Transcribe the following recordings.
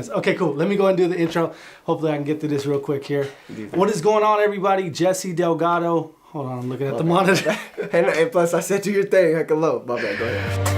Okay, cool. Let me go and do the intro. Hopefully I can get through this real quick here. What is going on, everybody? Jesse Delgado. Hold on, I'm looking at the monitor. And plus, I said do your thing. Heck, hello. My bad. Go ahead.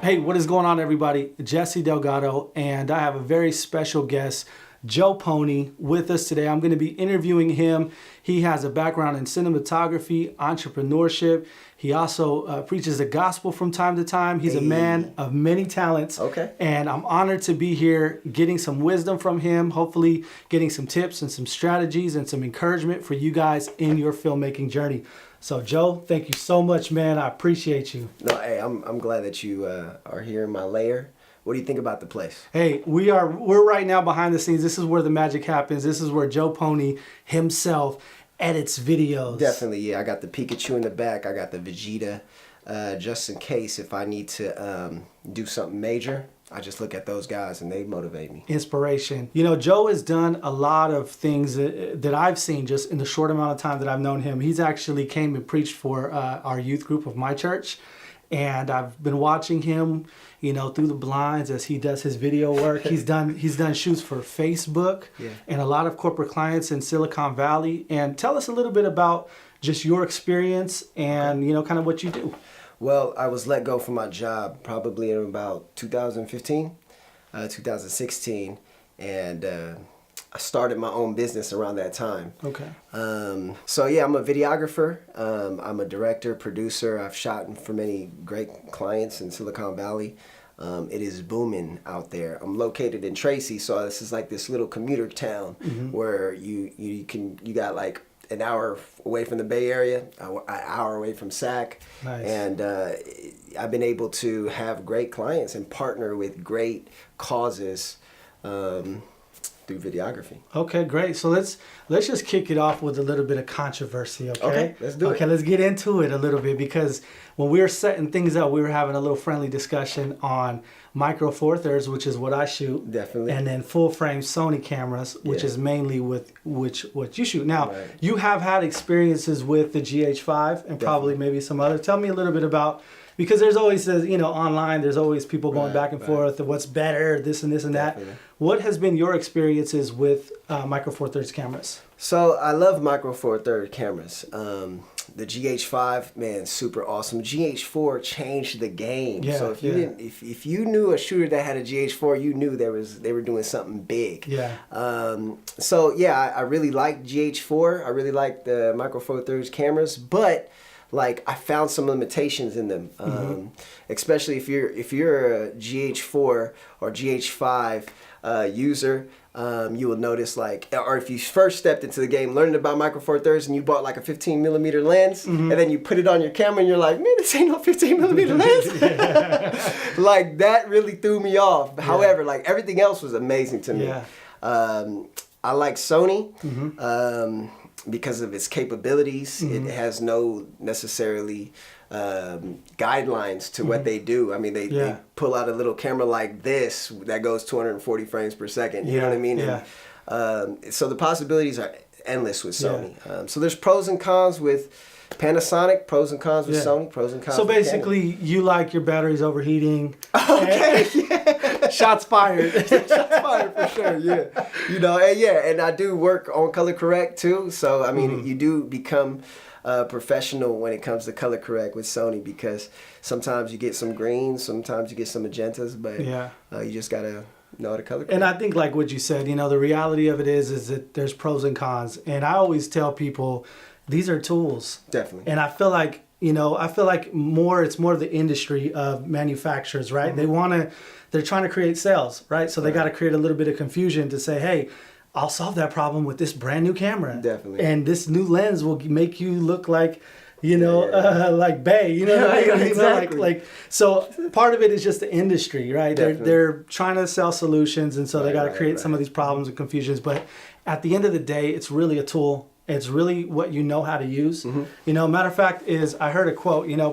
Hey, what is going on, everybody? Jesse Delgado, and I have a very special guest, Joe Poni, with us today. I'm going to be interviewing him. He has a background in cinematography, entrepreneurship. He also preaches the gospel from time to time. He's a man of many talents. Okay. And I'm honored to be here getting some wisdom from him, hopefully getting some tips and some strategies and some encouragement for you guys in your filmmaking journey. So, Joe, thank you so much, man. I appreciate you. No, hey, I'm glad that you are here in my lair. What do you think about the place? Hey, we're right now behind the scenes. This is where the magic happens. This is where Joe Poni himself edits videos. Definitely, yeah. I got the Pikachu in the back. I got the Vegeta, just in case if I need to do something major. I just look at those guys and they motivate me. Inspiration. You know, Joe has done a lot of things that I've seen just in the short amount of time that I've known him. He's actually came and preached for our youth group of my church. And I've been watching him, you know, through the blinds as he does his video work. He's done shoots for Facebook and a lot of corporate clients in Silicon Valley. And tell us a little bit about just your experience and, you know, kind of what you do. Well, I was let go from my job probably in about 2015, 2016, and I started my own business around that time. Okay. So yeah, I'm a videographer. I'm a director, producer. I've shot for many great clients in Silicon Valley. It is booming out there. I'm located in Tracy, so this is like this little commuter town where you got like an hour away from the Bay Area, an hour away from SAC. Nice. And I've been able to have great clients and partner with great causes through videography. Okay, great. So let's just kick it off with a little bit of controversy, okay? Okay, let's do it. Okay, let's get into it a little bit, because when we were setting things up, we were having a little friendly discussion on micro four thirds, which is what I shoot. Definitely. And then full frame Sony cameras, which is mainly with what you shoot. Now, Right. you have had experiences with the GH5 and probably maybe some other. Tell me a little bit about, because there's always, you know, online, there's always people going back and forth, what's better, this and this and that. Definitely. What has been your experiences with micro four thirds cameras? So I love micro four third cameras. The GH5, man, super awesome. GH4 changed the game. Yeah, so if you knew a shooter that had a GH4, you knew they were doing something big. Yeah. So yeah, I really like GH4. I really like the micro four thirds cameras, but like I found some limitations in them. Especially if you're a GH4 or GH5 user. You will notice, like, or if you first stepped into the game learning about micro four thirds and you bought like a 15mm lens and then you put it on your camera and you're like, man, this ain't no 15mm lens. Like, that really threw me off. Yeah. However, like, everything else was amazing to me. Yeah. I like Sony because of its capabilities. It has no necessarily guidelines to what they do. I mean, they pull out a little camera like this that goes 240 frames per second. You know what I mean? Yeah. And, so the possibilities are endless with Sony. So there's pros and cons with Panasonic, pros and cons with Sony, pros and cons so with basically, you like your batteries overheating. Okay, yeah. Shots fired. Shots fired for sure, yeah. You know, and I do work on color correct too. So, I mean, you do become professional when it comes to color correct with Sony, because sometimes you get some greens, sometimes you get some magentas, but you just gotta know how to color correct. And I think, like what you said, you know, the reality of it is that there's pros and cons. And I always tell people, these are tools. Definitely. And I feel like, you know, it's more the industry of manufacturers, right? They're trying to create sales, right? So they got to create a little bit of confusion to say, hey, I'll solve that problem with this brand new camera. Definitely. And this new lens will make you look like, you know, like Bay, you know what I mean? Exactly. Like, so part of it is just the industry, right? They're trying to sell solutions, and so they got to create some of these problems and confusions. But at the end of the day, it's really a tool. It's really what you know how to use. You know, matter of fact is, I heard a quote, you know,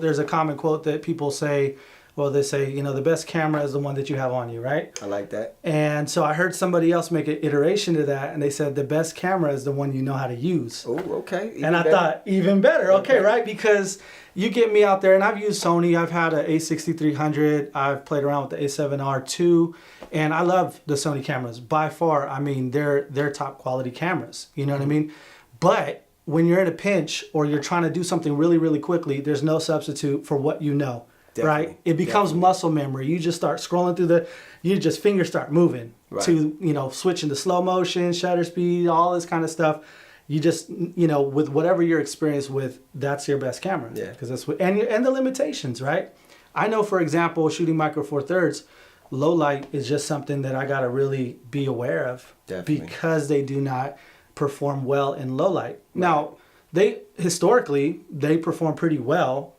there's a common quote that people say, well, they say, the best camera is the one that you have on you, right? I like that. And so I heard somebody else make an iteration to that, and they said the best camera is the one you know how to use. Oh, okay. And I thought, even better. Okay, right? Because you get me out there, and I've used Sony. I've had an A6300. I've played around with the A7R II, and I love the Sony cameras. By far, I mean, they're top quality cameras. You know what I mean? But when you're in a pinch or you're trying to do something really, really quickly, there's no substitute for what you know. Definitely, right? It becomes muscle memory. You just start scrolling through fingers start moving to, switching to slow motion, shutter speed, all this kind of stuff. You just, with whatever you're experienced with, that's your best camera. Yeah. Because that's what, and the limitations, right? I know, for example, shooting Micro Four Thirds, low light is just something that I got to really be aware of. Definitely. Because they do not perform well in low light. Right. Now, historically, they perform pretty well,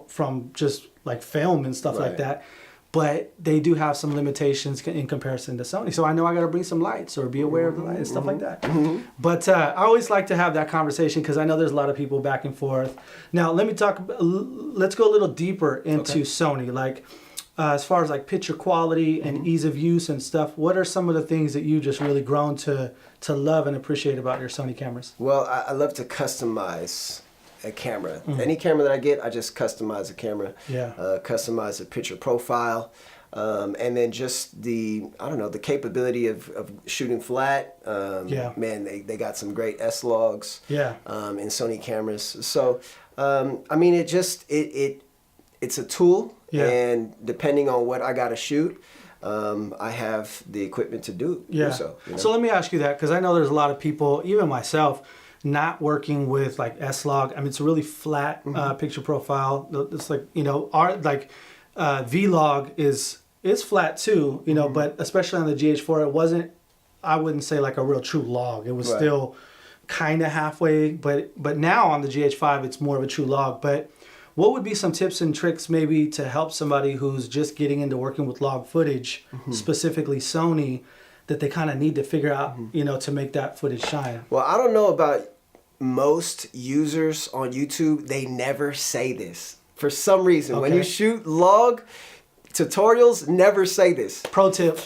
from just like film and stuff like that. But they do have some limitations in comparison to Sony. So I know I got to bring some lights or be aware of the light and stuff like that. Mm-hmm. But I always like to have that conversation because I know there's a lot of people back and forth. Now, let's go a little deeper into Sony. Like, as far as like picture quality and ease of use and stuff, what are some of the things that you just really grown to love and appreciate about your Sony cameras? Well, I love to customize a camera. Any camera that I get, I just customize a camera. Yeah. Customize a picture profile. And then just the capability of shooting flat. Man, they got some great S-Logs in Sony cameras. So, it's a tool. Yeah. And depending on what I got to shoot, I have the equipment to do so. So let me ask you that, because I know there's a lot of people, even myself, not working with like S-Log. I mean, it's a really flat picture profile. It's like, V-Log is flat too, but especially on the GH4, it wasn't, I wouldn't say like a real true log. It was still kind of halfway, but now on the GH5, it's more of a true log. But what would be some tips and tricks maybe to help somebody who's just getting into working with log footage, specifically Sony, that they kind of need to figure out, to make that footage shine? Well, I don't know about most users on YouTube. They never say this. For some reason, when you shoot log tutorials, never say this. Pro tip.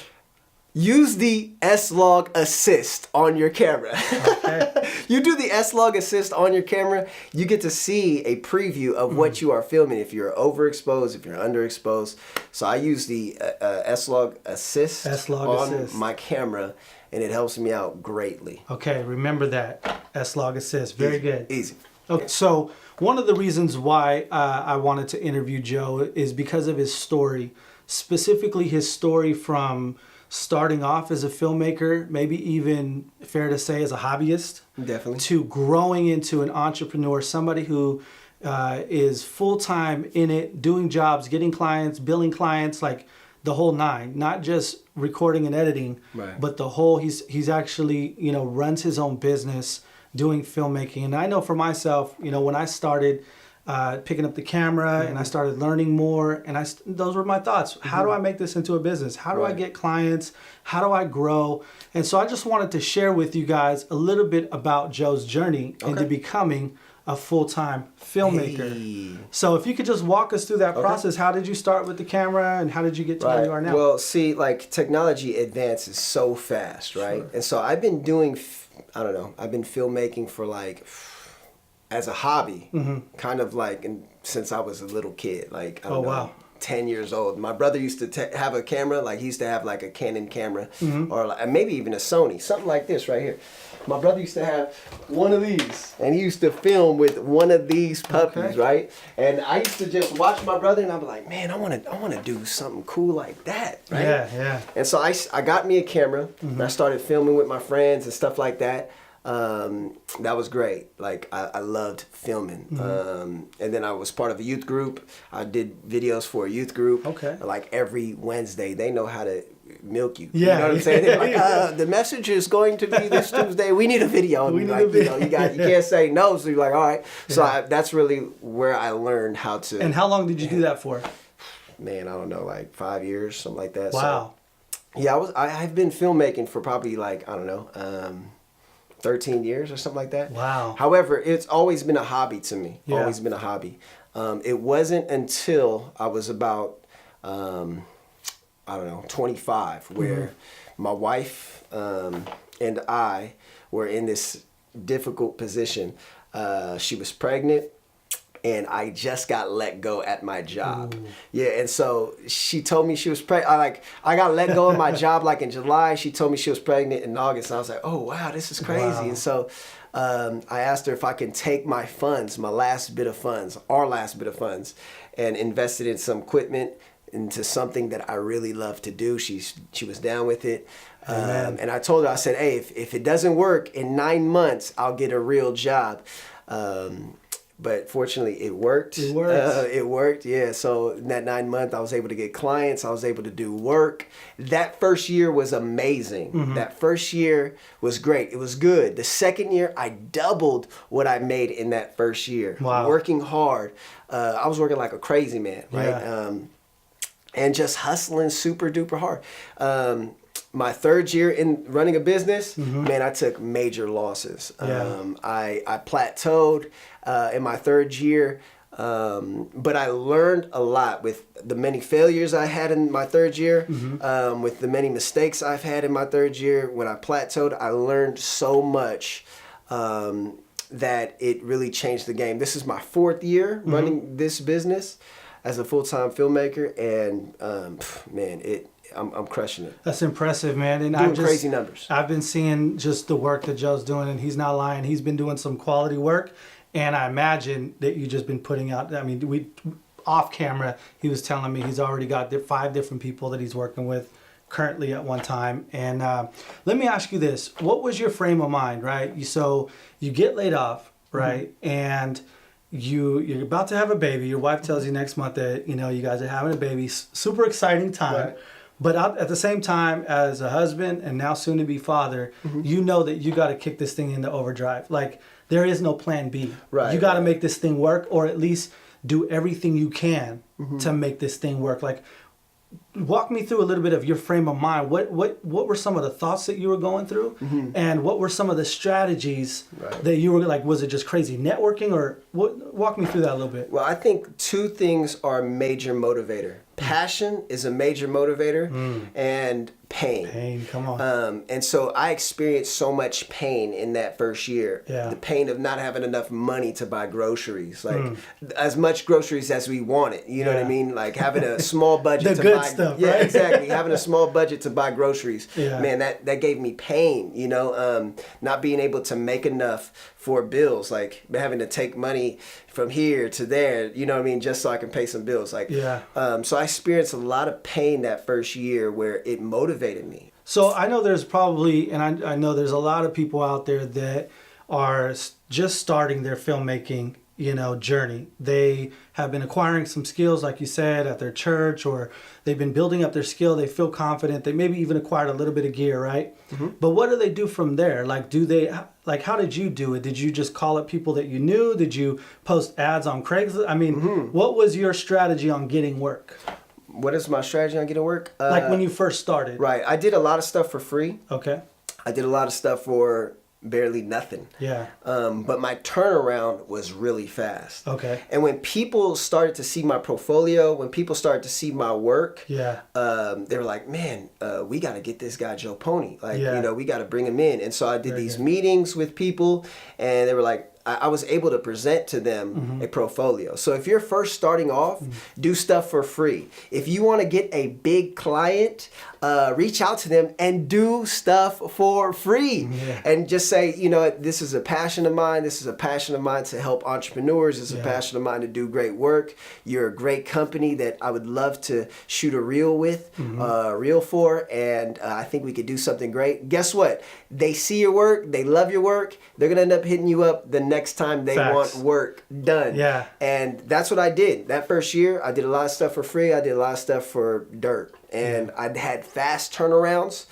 Use the S-Log assist on your camera. Okay. You do the S-Log assist on your camera, you get to see a preview of what you are filming, if you're overexposed, if you're underexposed. So I use the S-Log assist on my camera, and it helps me out greatly. Okay, remember that. S-Log assist. Very good. Easy. Okay, so one of the reasons why I wanted to interview Joe is because of his story, specifically his story from starting off as a filmmaker, maybe even fair to say as a hobbyist, definitely, to growing into an entrepreneur, somebody who is full-time in it, doing jobs, getting clients, billing clients, like the whole nine, not just recording and editing, but the whole, he's actually, runs his own business doing filmmaking. And I know for myself, when I started picking up the camera and I started learning more, and those were my thoughts. How do I make this into a business? How do I get clients? How do I grow? And so I just wanted to share with you guys a little bit about Joe's journey into becoming a full-time filmmaker. Hey. So if you could just walk us through that process. How did you start with the camera and how did you get to where you are now? Well, see, like technology advances so fast, right? Sure. And so I've been doing, I've been filmmaking for like, as a hobby, kind of like since I was a little kid, like, I don't know, 10 years old. My brother used to have a camera, like he used to have like a Canon camera or like, maybe even a Sony, something like this right here. My brother used to have one of these, and he used to film with one of these puppies, right? And I used to just watch my brother, and I'd be like, man, I want to do something cool like that, right? Yeah. And so I got me a camera, and I started filming with my friends and stuff like that. That was great. Like I loved filming. And then I was part of a youth group. I did videos for a youth group. Okay. Like every Wednesday, they know how to milk you. Yeah. You know what I'm saying? They're like, the message is going to be this Tuesday. We need a video. And you can't say no. So you're like, all right. So that's really where I learned how to. And how long did you do that for? Man, I don't know, like 5 years, something like that. Wow. So, yeah, I've been filmmaking for probably like, 13 years or something like that. Wow. However, it's always been a hobby to me. Yeah. Always been a hobby. It wasn't until I was about I don't know, 25, where my wife and I were in this difficult position. She was pregnant, and I just got let go at my job. Ooh. Yeah, and so she told me she was pregnant. I got let go of my job like in July. She told me she was pregnant in August. And I was like, oh, wow, this is crazy. Wow. And so I asked her if I can take my funds, our last bit of funds, and invested in some equipment into something that I really love to do. She was down with it. And I told her, I said, hey, if it doesn't work in 9 months, I'll get a real job. But fortunately, it worked. It worked, yeah. So in that 9 months, I was able to get clients. I was able to do work. That first year was amazing. Mm-hmm. That first year was great. It was good. The second year, I doubled what I made in that first year. Wow. Working hard. I was working like a crazy man, right? Yeah. And just hustling super duper hard. My third year in running a business, man, I took major losses. Yeah. I plateaued in my third year, but I learned a lot with the many failures I had in my third year, with the many mistakes I've had in my third year. When I plateaued, I learned so much that it really changed the game. This is my fourth year running this business as a full-time filmmaker, and man, I'm crushing it. That's impressive, man. And doing crazy numbers. I've been seeing just the work that Joe's doing, and he's not lying. He's been doing some quality work, and I imagine that you've just been putting out. I mean, off camera, he was telling me he's already got 5 different people that he's working with currently at one time. And let me ask you this: what was your frame of mind, right? So you get laid off, right, and you're about to have a baby. Your wife tells you next month that you guys are having a baby. Super exciting time. Right. But at the same time, as a husband and now soon to be father, you know that you got to kick this thing into overdrive. Like, there is no plan B. Right. You got to make this thing work, or at least do everything you can to make this thing work. Like, walk me through a little bit of your frame of mind. What were some of the thoughts that you were going through, and what were some of the strategies that you were like? Was it just crazy networking, or what? Walk me through that a little bit. Well, I think 2 things are a major motivator. Passion is a major motivator, and pain. Pain, come on. And so I experienced so much pain in that first year. Yeah. The pain of not having enough money to buy groceries, like as much groceries as we wanted. You know what I mean? Like having a small budget to buy stuff. Yeah, right? Exactly. Having a small budget to buy groceries. Yeah. Man, that gave me pain. Not being able to make enough for bills, like having to take money from here to there, just so I can pay some bills. Like, so I experienced a lot of pain that first year where it motivated me. So I know there's probably, and I know there's a lot of people out there that are just starting their filmmaking, journey. They have been acquiring some skills, like you said, at their church, or they've been building up their skill. They feel confident. They maybe even acquired a little bit of gear, right? But what do they do from there? Like, how did you do it? Did you just call up people that you knew? Did you post ads on Craigslist? I mean, what was your strategy on getting work? What is my strategy on getting work? Like when you first started. Right. I did a lot of stuff for free. Okay. I did a lot of stuff for barely nothing. Yeah. But my turnaround was really fast. Okay. And when people started to see my portfolio, when people started to see my work, they were like, man, we got to get this guy Joe Poni. Like, we got to bring him in. And so I did these meetings with people, and they were like, I was able to present to them a portfolio. So if you're first starting off, do stuff for free. If you want to get a big client, reach out to them and do stuff for free. And just say, this is a passion of mine. This is a passion of mine to help entrepreneurs. This is a passion of mine to do great work. You're a great company that I would love to shoot a reel with, reel for, and I think we could do something great. Guess what? They see your work. They love your work. They're going to end up hitting you up the next time they want work done. Yeah. And that's what I did. That first year, I did a lot of stuff for free. I did a lot of stuff for dirt. And I had fast turnarounds,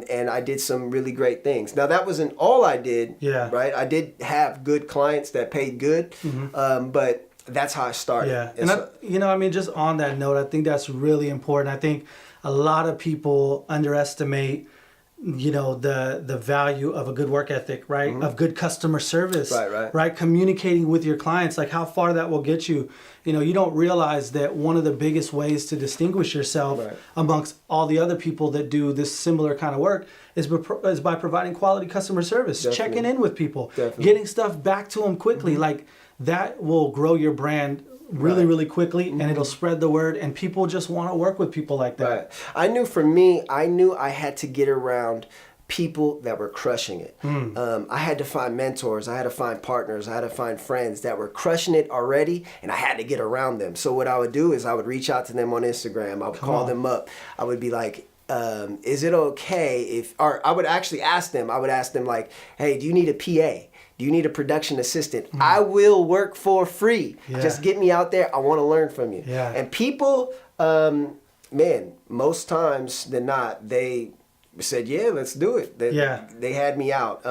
and I did some really great things. Now, that wasn't all I did, right? I did have good clients that paid good, but that's how I started. Yeah, and just on that note, I think that's really important. I think a lot of people underestimate the value of a good work ethic, right? Of good customer service, right. Communicating with your clients, like how far that will get you. You don't realize that one of the biggest ways to distinguish yourself amongst all the other people that do this similar kind of work is by providing quality customer service, checking in with people, getting stuff back to them quickly. Like that will grow your brand really quickly, and it'll spread the word, and people just want to work with people like that. Right. I knew I had to get around people that were crushing it. I had to find mentors, I had to find partners, I had to find friends that were crushing it already, and I had to get around them. So what I would do is I would reach out to them on Instagram, I would call them up, I would be like, is it okay or I would actually ask them like, hey, do you need a PA? Do you need a production assistant? I will work for free. Just get me out there. I want to learn from you. And people, most times than not, they said, yeah, let's do it. They had me out.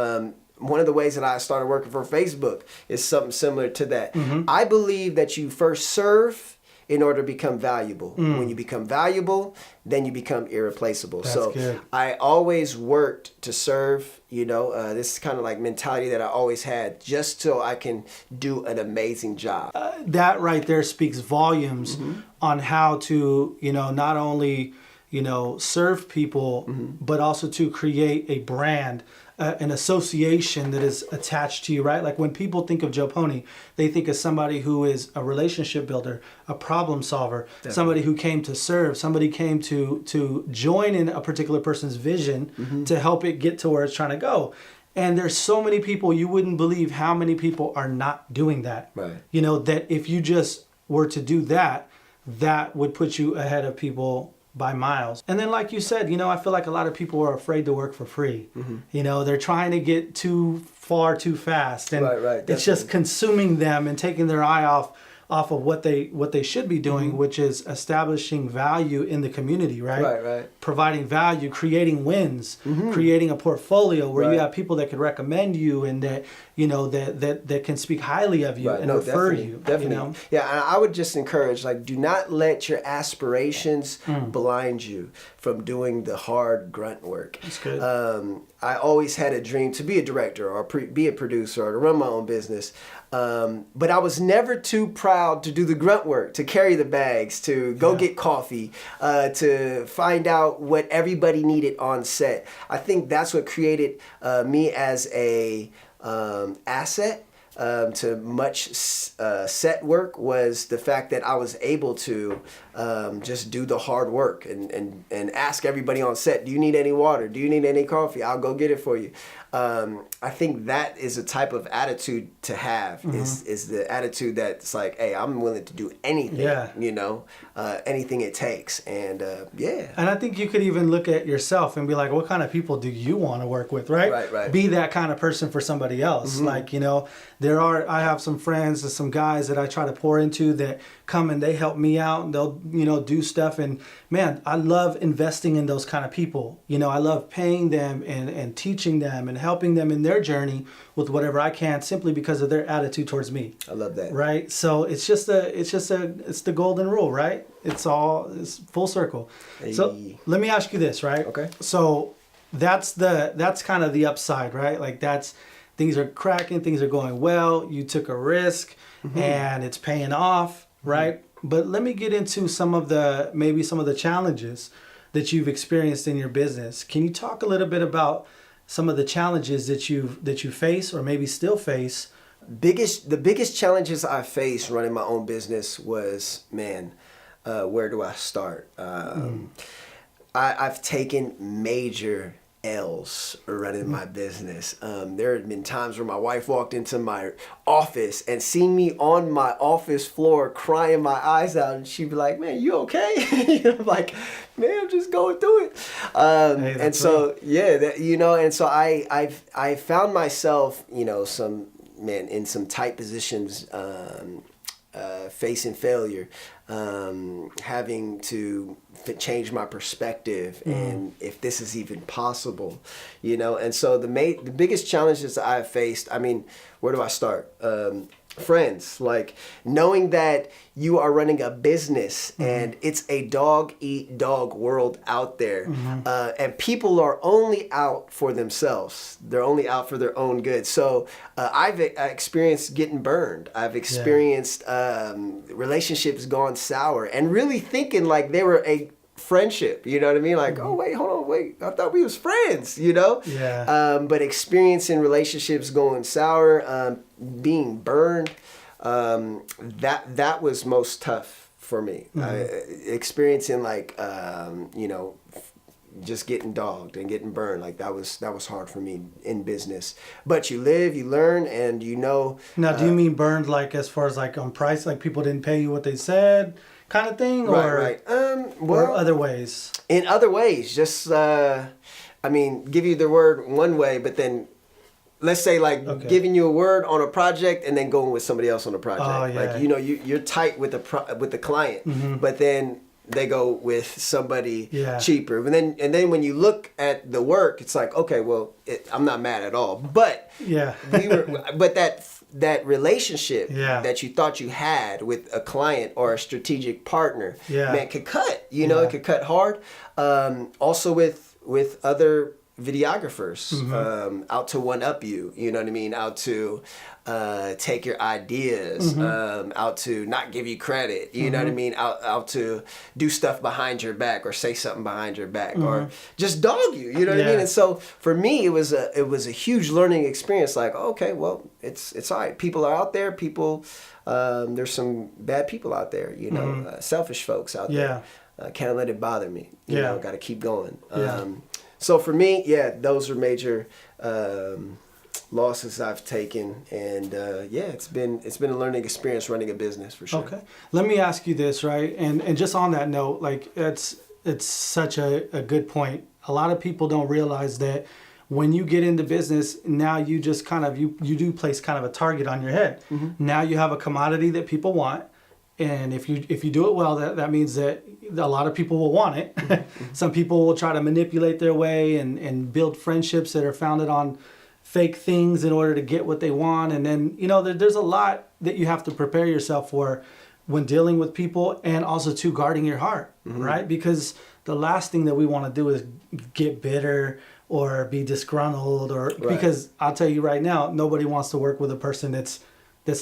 One of the ways that I started working for Facebook is something similar to that. I believe that you first serve in order to become valuable. When you become valuable, then you become irreplaceable. That's good. I always worked to serve, this is kind of like mentality that I always had, just so I can do an amazing job. That right there speaks volumes on how to, not only, serve people, but also to create a brand, an association that is attached to you, right? Like when people think of Joe Poni, they think of somebody who is a relationship builder, a problem solver, somebody who came to serve, somebody came to join in a particular person's vision to help it get to where it's trying to go. And there's so many people, you wouldn't believe how many people are not doing that. Right. That if you just were to do that, that would put you ahead of people by miles. And then like you said, I feel like a lot of people are afraid to work for free. They're trying to get too far too fast, and it's just consuming them and taking their eye off of what they should be doing, which is establishing value in the community, right? Providing value, creating wins, creating a portfolio where you have people that could recommend you and that that can speak highly of you and refer you. Definitely. Yeah, and I would just encourage, do not let your aspirations blind you from doing the hard grunt work. That's good. I always had a dream to be a director or be a producer or to run my own business. But I was never too proud to do the grunt work, to carry the bags, to go get coffee, to find out what everybody needed on set. I think that's what created me as a asset to much set work, was the fact that I was able to just do the hard work and ask everybody on set, do you need any water? Do you need any coffee? I'll go get it for you. I think that is a type of attitude to have, is the attitude that's like, hey, I'm willing to do anything, anything it takes. And And I think you could even look at yourself and be like, what kind of people do you want to work with, right? Right. Be that kind of person for somebody else. Like, I have some friends and some guys that I try to pour into that come and they help me out and they'll, do stuff. And man, I love investing in those kind of people. I love paying them and teaching them and helping them in their journey with whatever I can, simply because of their attitude towards me. I love that. Right. So it's the golden rule, right? It's full circle. Hey. So let me ask you this, right? Okay. So that's kind of the upside, right? Like things are cracking, things are going well. You took a risk and it's paying off, right? But let me get into some of the challenges that you've experienced in your business. Can you talk a little bit about some of the challenges that you face or maybe still face? The biggest challenges I faced running my own business was, where do I start? I've taken major L's running my business. There have been times where my wife walked into my office and seen me on my office floor crying my eyes out, and she'd be like, "Man, you okay?" I'm like, "Man, I'm just going through it." And so and so I found myself, in some tight positions, facing failure, having to change my perspective and if this is even possible, and so the biggest challenges I've faced, where do I start? friends, like knowing that you are running a business and it's a dog eat dog world out there, and people are only out for themselves. They're only out for their own good. So I've experienced getting burned. I've experienced relationships gone sour, and really thinking like they were a friendship, you know what I mean? Like, oh wait, hold on, wait, I thought we was friends, you know? But experiencing relationships going sour, being burned, that was most tough for me. Experiencing like, you know, just getting dogged and getting burned, like that was hard for me in business. But you live, you learn, and you know. Now, do you mean burned like as far as like on price, like people didn't pay you what they said? Kind of thing, right. Or other ways. In other ways, just I mean, give you the word one way, but then let's say like giving you a word on a project and then going with somebody else on a project. Oh, yeah. Like, you know, you're tight with the client, but then they go with somebody cheaper. And then when you look at the work, it's like, okay, well, I'm not mad at all, but that relationship that you thought you had with a client or a strategic partner, man, could cut. You know, it could cut hard. Also with other videographers, out to one up you. You know what I mean? Out to take your ideas, out to not give you credit. You know what I mean? Out to do stuff behind your back or say something behind your back or just dog you. You know what I mean? And so for me, it was a huge learning experience. Like, okay, well, it's all right. People are out there. People, there's some bad people out there. You know, selfish folks out there. Can't let it bother me. You know, got to keep going. So for me, those are major losses I've taken, and it's been a learning experience running a business for sure. Okay, let me ask you this, right? And just on that note, like it's such a good point. A lot of people don't realize that when you get into business, now you just kind of you do place kind of a target on your head. Now you have a commodity that people want. And if you do it well, that means that a lot of people will want it. Some people will try to manipulate their way and build friendships that are founded on fake things in order to get what they want. And then, you know, there's a lot that you have to prepare yourself for when dealing with people, and also to guarding your heart, right? Because the last thing that we want to do is get bitter or be disgruntled, or because I'll tell you right now, nobody wants to work with a person that's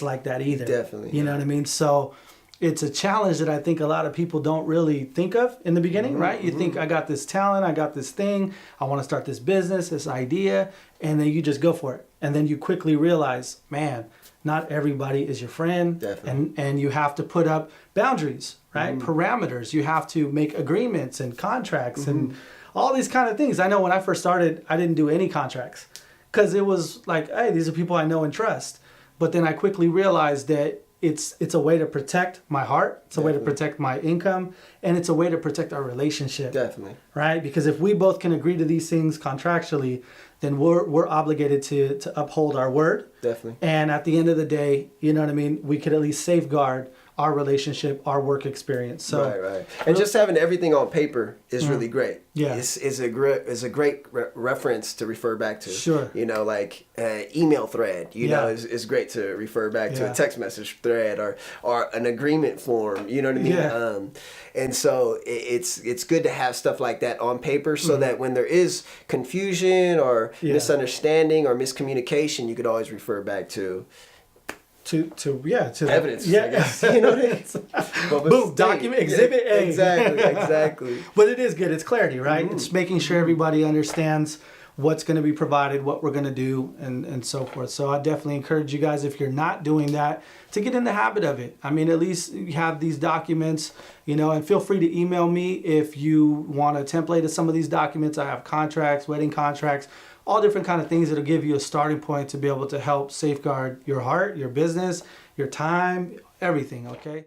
like that either. Definitely. You know what I mean? So it's a challenge that I think a lot of people don't really think of in the beginning, right? You think, I got this talent, I got this thing, I want to start this business, this idea, and then you just go for it. And then you quickly realize, man, not everybody is your friend. Definitely. And you have to put up boundaries, right? Parameters. You have to make agreements and contracts and all these kind of things. I know when I first started, I didn't do any contracts because it was like, hey, these are people I know and trust. But then I quickly realized that it's a way to protect my heart. It's a way to protect my income, and it's a way to protect our relationship. Definitely. Right? Because if we both can agree to these things contractually, then we're obligated to uphold our word. Definitely. And at the end of the day, you know what I mean, we could at least safeguard our relationship, our work experience. So right. And just having everything on paper is really great. Yeah. It's a great reference to refer back to. Sure. You know, like email thread, you know, is great to refer back to a text message thread or an agreement form, you know what I mean? Yeah. And so it's good to have stuff like that on paper so that when there is confusion or misunderstanding or miscommunication, you could always refer back to evidence. Yeah, I guess. You know what I mean? Boom, document, exhibit A. Exactly. But it is good. It's clarity, right? It's making sure everybody understands what's going to be provided, what we're going to do, and so forth. So I definitely encourage you guys, if you're not doing that, to get in the habit of it. I mean, at least you have these documents, you know, and feel free to email me if you want a template of some of these documents. I have contracts, wedding contracts, all different kind of things that'll give you a starting point to be able to help safeguard your heart, your business, your time, everything, okay?